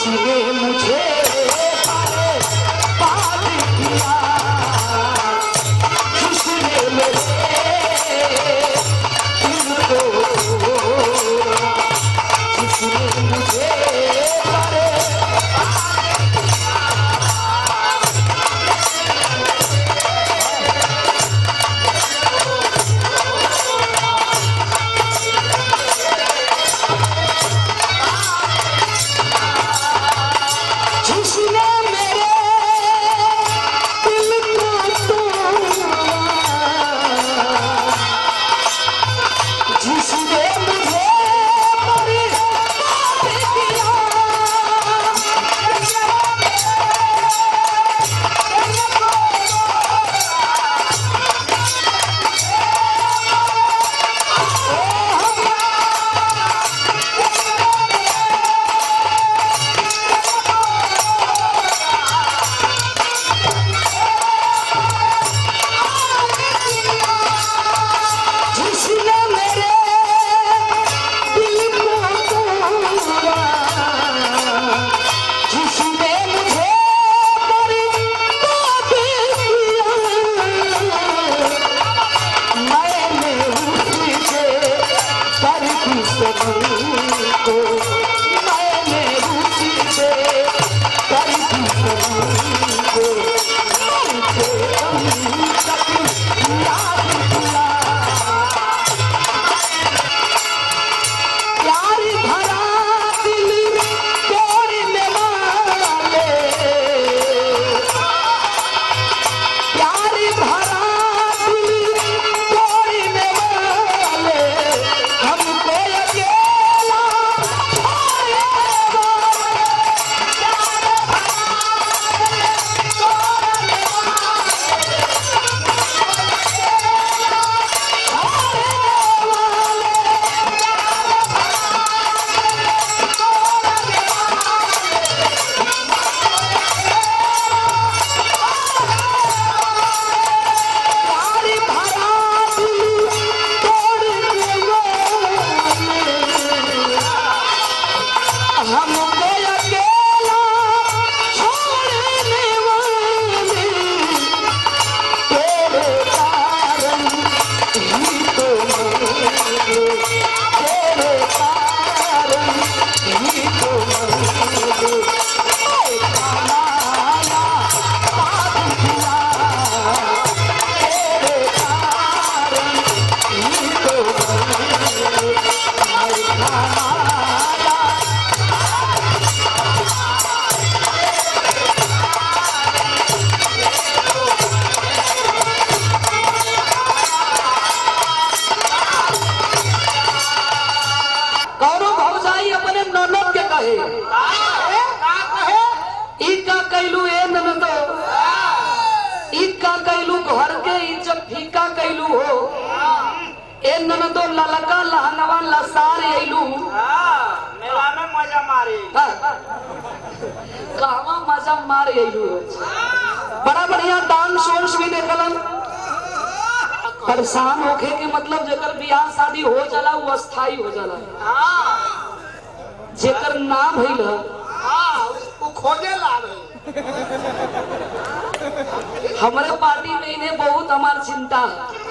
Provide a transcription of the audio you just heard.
जिसने मुझे पाले पाल किया, जिसने मेरे दिल को तोड़ा, जिसने मुझे पाले फीका कैलू हो ए ननदो ललका लहनवा लसार एलू मेला में मजा मारी कहवा मजा मार एलू बड़ा बढ़िया डांस वांस भी देखलन। परेशान होके के मतलब जेकर बियाह शादी हो जाला वो अस्थाई हो जाला, जेकर ना भइल वो खोजे लावे। हमारे पार्टी में इन्हें बहुत हमार चिंता है।